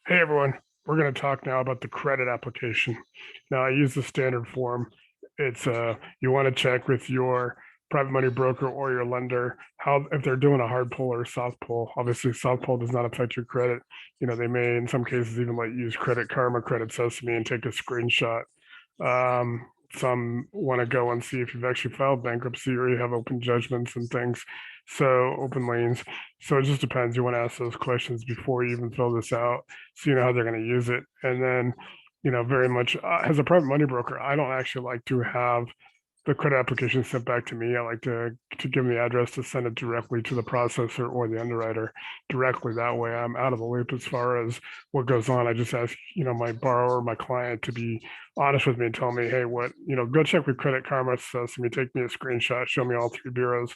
Hey everyone, we're going to talk now about the credit application. Now I use the standard form. It's you want to check with your private money broker or your lender how if they're doing a hard pull or a soft pull. Obviously, soft pull does not affect your credit. They may in some cases even let you use Credit Karma, Credit Sesame, and take a screenshot. Some want to go and see if you've actually filed bankruptcy or you have open judgments and things. So open liens. So it just depends. You want to ask those questions before you even fill this out, so you know how they're going to use it. And then, very much as a private money broker, I don't actually like to have the credit application sent back to me. I like to give them the address to send it directly to the processor or the underwriter directly. That way I'm out of the loop as far as what goes on. I just ask, my borrower, my client to be honest with me and tell me, hey, go check with Credit Karma. So me take me a screenshot, show me all three bureaus.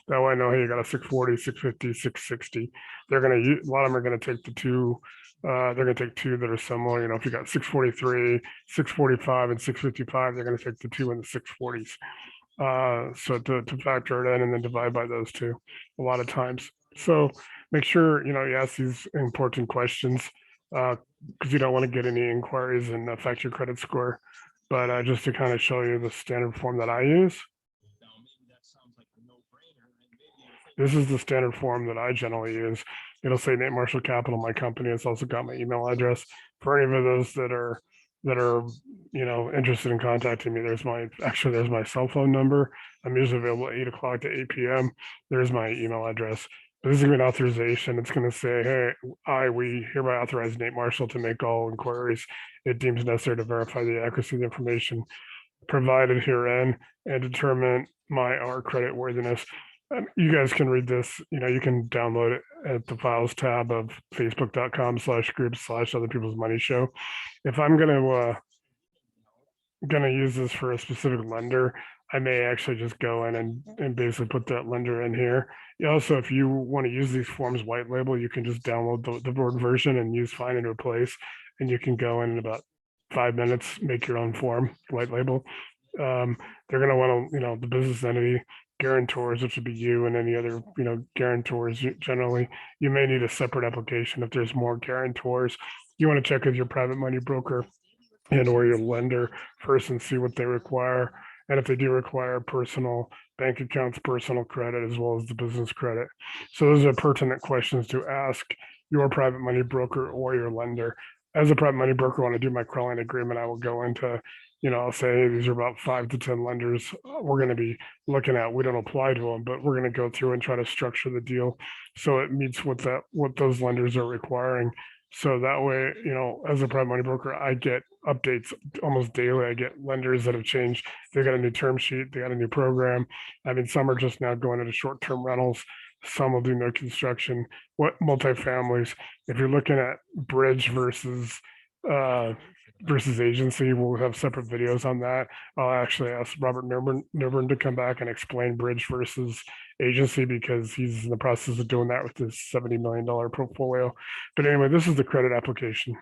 That way I know, hey, you got a 640, 650, 660. They're going to use, a lot of them are going to take the two. They're going to take two that are similar. If you got 643, 645, and 655, they're going to take the two in the 640s. So to factor it in and then divide by those two a lot of times. So make sure, you ask these important questions because you don't want to get any inquiries and affect your credit score. But just to kind of show you the standard form that I use, this is the standard form that I generally use. It'll say Nate Marshall Capital, my company. It's also got my email address for any of those that are interested in contacting me. There's my cell phone number. I'm usually available 8 o'clock to 8 p.m. There's my email address. But this is an authorization. It's going to say, hey, we hereby authorize Nate Marshall to make all inquiries it deems necessary to verify the accuracy of the information provided herein and determine our credit worthiness. You guys can read this, you can download it at the files tab of facebook.com/groups/other people's money show. If I'm gonna use this for a specific lender, I may actually just go in and basically put that lender in here. Also, if you want to use these forms white label, you can just download the Word version and use find and replace, and you can go in about 5 minutes, make your own form, white label. They're going to want to, the business entity guarantors, which would be you and any other, guarantors. Generally, you may need a separate application if there's more guarantors. You want to check with your private money broker and or your lender first and see what they require. And if they do require personal bank accounts, personal credit, as well as the business credit. So those are pertinent questions to ask your private money broker or your lender. As a private money broker, when I do my crawling agreement, I will go into, I'll say, hey, these are about 5 to 10 lenders we're going to be looking at. We don't apply to them, but we're going to go through and try to structure the deal so it meets what those lenders are requiring. So that way, as a private money broker, I get updates almost daily. I get lenders that have changed. They got a new term sheet. They got a new program. I mean, some are just now going into short-term rentals. Some will do no construction. What multifamilies? If you're looking at bridge versus agency, we'll have separate videos on that. I'll actually ask Robert Nurburn to come back and explain bridge versus agency because he's in the process of doing that with his $70 million portfolio. But anyway, this is the credit application.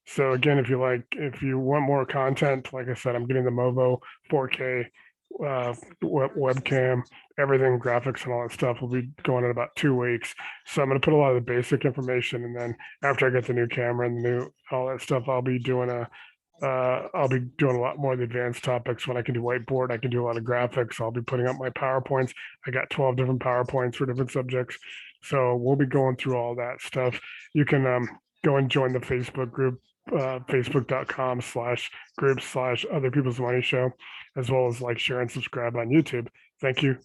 So again, if you want more content, like I said, I'm getting the Movo 4K webcam, everything, graphics and all that stuff will be going in about 2 weeks. So I'm going to put a lot of the basic information, and then after I get the new camera and all that stuff, I'll be doing a lot more of the advanced topics. When I can do whiteboard, I can do a lot of graphics. I'll be putting up my PowerPoints. I got 12 different PowerPoints for different subjects. So we'll be going through all that stuff. You can go and join the Facebook group, facebook.com/groups/other people's money show, as well as like, share, and subscribe on YouTube. Thank you.